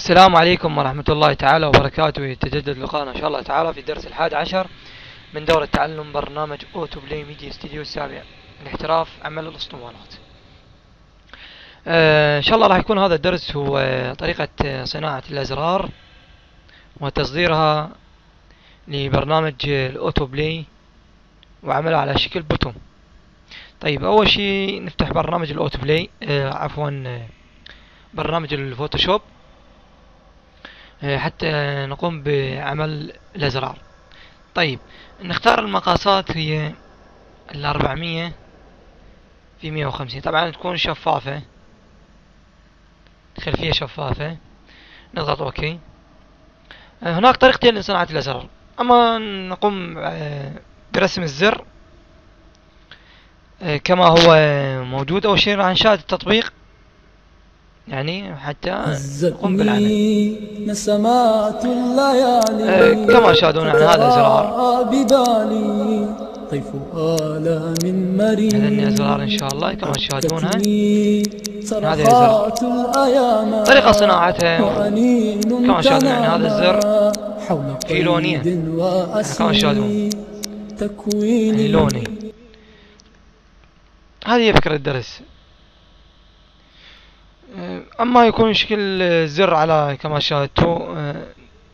السلام عليكم ورحمة الله تعالى وبركاته. يتجدد لقاءنا إن شاء الله تعالى في الدرس 11 من دورة تعلم برنامج أوتو بلاي ميديا ستوديو السابع الاحتراف عمل الأسطوانات. إن شاء الله راح يكون هذا الدرس هو طريقة صناعة الأزرار وتصديرها لبرنامج الأوتو بلاي وعملها على شكل بوتون. طيب، أول شيء نفتح برنامج الأوتو بلاي، برنامج الفوتوشوب، حتى نقوم بعمل الأزرار. طيب، نختار المقاسات هي 400 في 150، طبعا تكون شفافة، خلفية شفافة. نضغط اوكي. هناك طريقتين لصناعة الأزرار، اما نقوم برسم الزر كما هو موجود. اول شيء راح نشاهد التطبيق يعني حتى نقوم بالعمل. هزتني نسمات الليالي كما شاهدون عن هذا أزرار، فترى ببالي طيف آلام هذني أزرار إن مرير شاء الله كما تشاهدونها. هتكتني هذه أزرار، صرخات الأيام طريقة صناعتها وأنين كما تشاهدون. يعني هذا الزر تنامى حول في لونين، قيد يعني كما تشاهدون وأسير يعني تكويني. لونين. هذه هي فكرة الدرس. اما يكون شكل الزر على كما شاهدتوا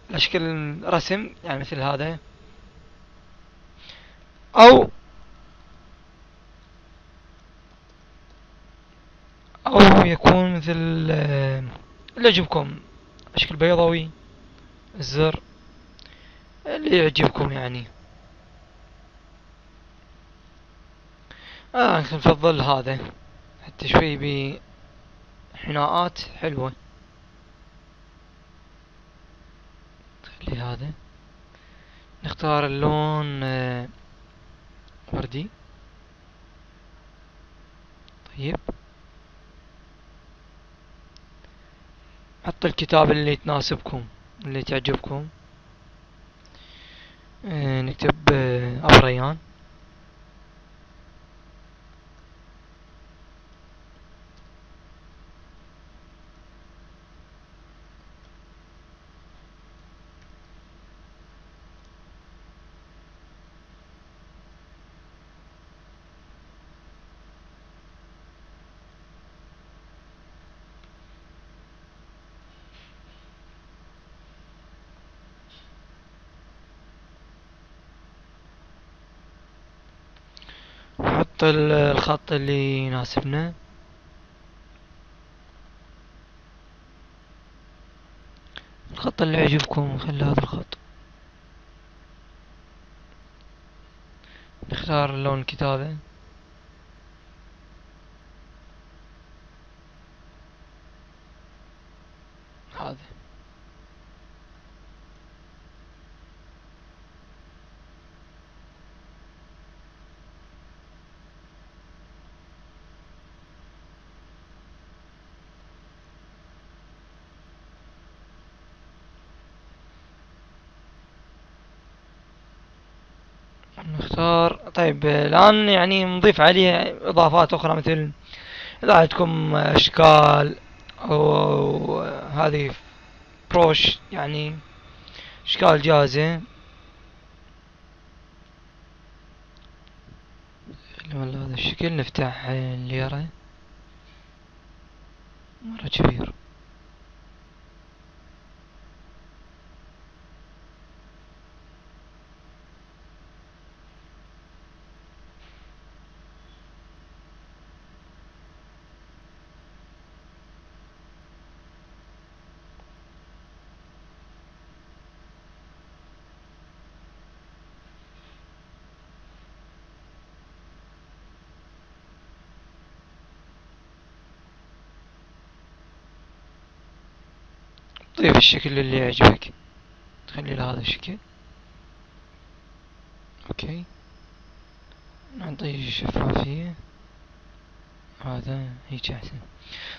على شكل رسم، يعني مثل هذا، او يكون مثل اللي يعجبكم، شكل بيضاوي الزر اللي يعجبكم يعني. نفضل هذا حتى شوي بحناءات حلوة. خلي هذا، نختار اللون وردي. طيب، حط الكتابة اللي تناسبكم اللي تعجبكم. نكتب أبو ريان. نحط الخط اللي يناسبنا. الخط اللي يعجبكم خلي هذا الخط. نختار لون الكتابة. هذا. نختار. طيب، الآن يعني نضيف عليه إضافات أخرى، مثل إذا عندكم أشكال أو هذه بروش، يعني أشكال جاهزة. والله هذا الشكل نفتح الليرة مرة كبير. ضيف الشكل اللي يعجبك، تخلي له هذا الشكل. اوكي، نعطيه شفافية. هذا هيك احسن.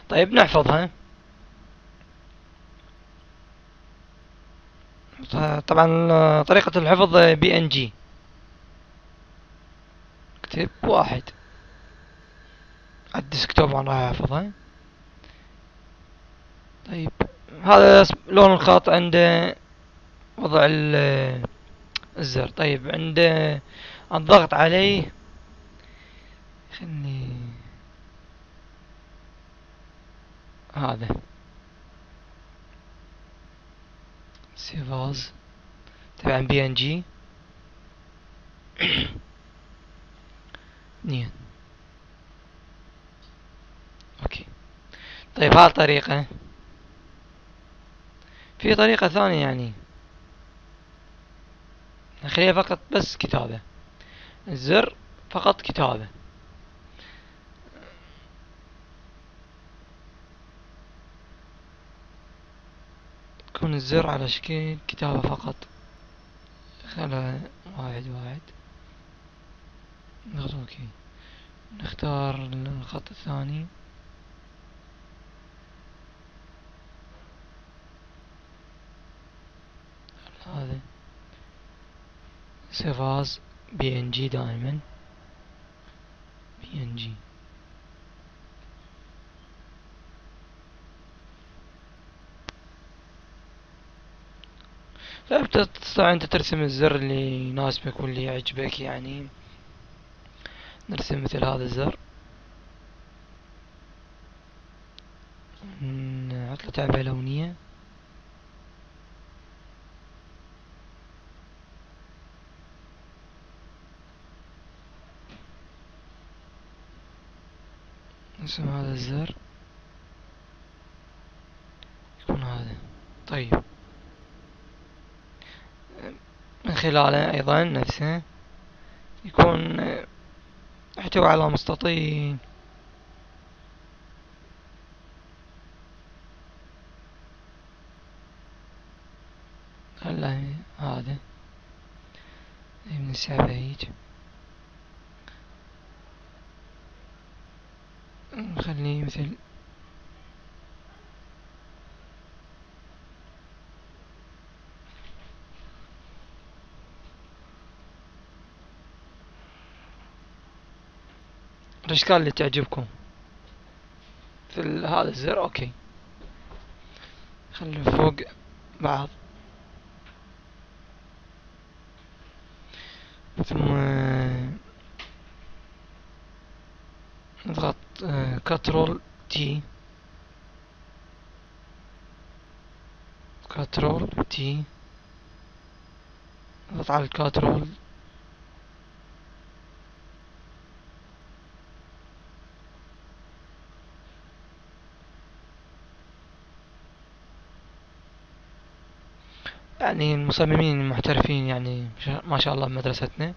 طيب، نحفظها. طبعا طريقة الحفظ BNG. اكتب واحد على الديسكتوب، وانا راح احفظها. طيب، هذا لون الخط عند وضع الزر. طيب عند الضغط عليه، خلني هذا سيفاز طبعا بي ان جي. اثنين. اوكي. طيب هاي طريقة. في طريقة ثانية يعني نخليها فقط بس كتابة، الزر فقط كتابة. تكون الزر على شكل كتابة فقط. خلها واحد واحد. نضغط اوكي. نختار الخط الثاني. هذا سيفاز بي ان جي دائما بي ان جي. تستطيع انت ترسم الزر اللي يناسبك واللي يعجبك يعني. نرسم مثل هذا الزر، نحط له تعبئة لونية. نرسم هذا الزر يكون هذا. طيب من خلاله ايضا نفسه يكون يحتوي على مستطيل. هلا هذا من السبعيج. نخليه مثل الاشكال اللي تعجبكم في هذا الزر. اوكي خلي فوق بعض، ثم نضغط كنترول تي. كنترول تي. نضغط على الكنترول. يعني المصممين المحترفين يعني ما شاء الله بمدرستنا.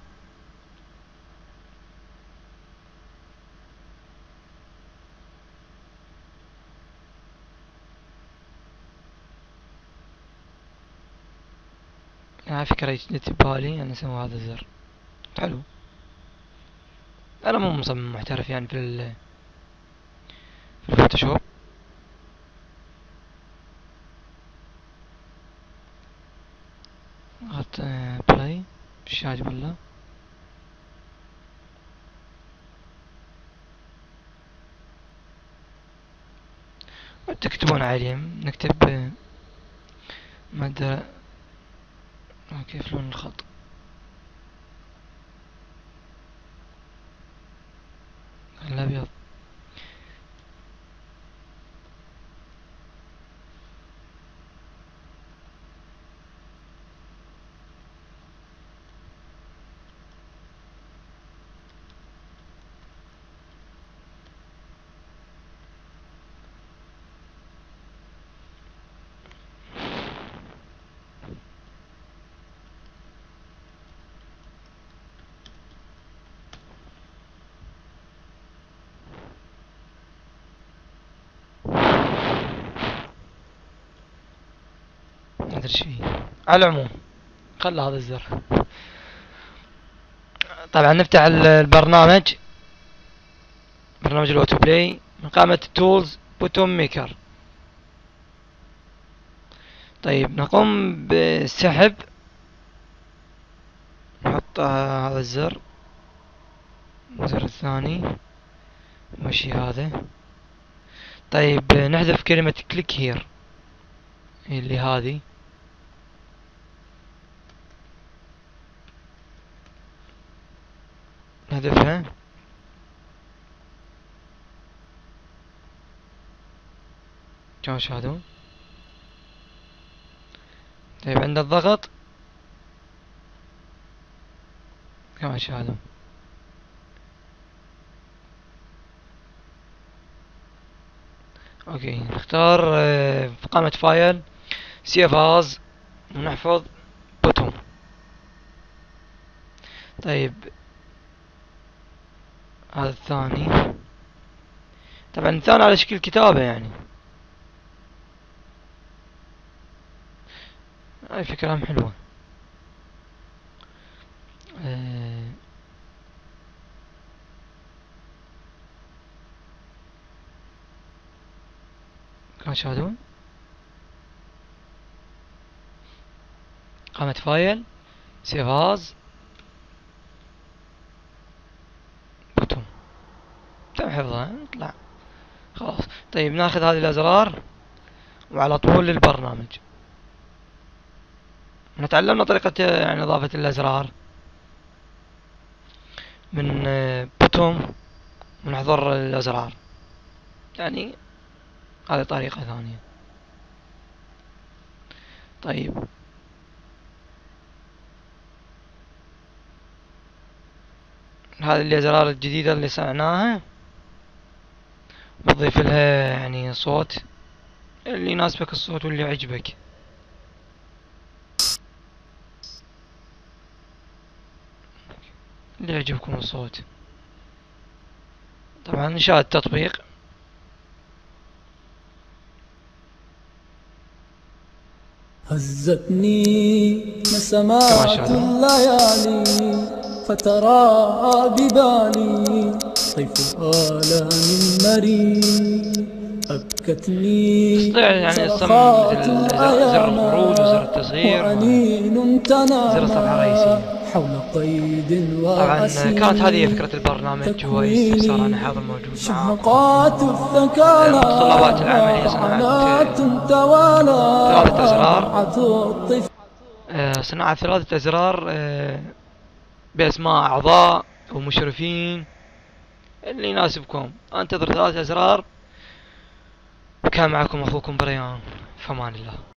يعني فكرة جت ببالي يعني نسوي هذا الزر حلو. انا مو مصمم محترف يعني في الفوتوشوب. ضغط بلاي. مش عاجب والله. تكتبون عليهم نكتب مادة. كيف لون الخط. الابيض. ما ادري ايش فيه. على العموم خلى هذا الزر. طبعا نفتح البرنامج، برنامج الاوتو بلاي من قائمة التولز بوتون ميكر. طيب نقوم بالسحب. نحط هذا الزر، الزر الثاني ماشي هذا. طيب نحذف كلمة كليك هير. اللي هذه نهدفها. كما تشاهدون. طيب عند الضغط كما تشاهدون اوكي، نختار في قائمة فايل سيف از ونحفظ بوتوم. طيب هذا الثاني، طبعا الثاني على شكل كتابة يعني. هاي فكرة حلوة. كما تشاهدون قائمة فايل سيف از بوتوم، تم حفظها نطلع خلاص. طيب ناخذ هذه الأزرار وعلى طول للبرنامج. تعلمنا طريقة يعني إضافة الأزرار من بوتوم ونحضر الأزرار، يعني هذه طريقة ثانية. طيب هذه الأزرار الجديدة اللي صنعناها نضيف لها يعني صوت اللي يناسبك، الصوت واللي يعجبك. اللي يعجبكم الصوت. طبعا إنشاء التطبيق. هزتني نسمات الليالي فتراءى ببالي طيف آلام مرير أبكتني تستطيع يعني الصم مثل زر الخروج وزر التصغير وزر الصفحة الرئيسية. حول قيد طبعا كانت هذه فكرة البرنامج، هو استفسار عن هذا الموجود معكم. متطلبات العملية صناعة ثلاثة أزرار، صناعة ثلاثة أزرار بأسماء أعضاء ومشرفين اللي يناسبكم. انتظر ثلاثة أزرار. وكان معكم أخوكم بريان، فمان الله.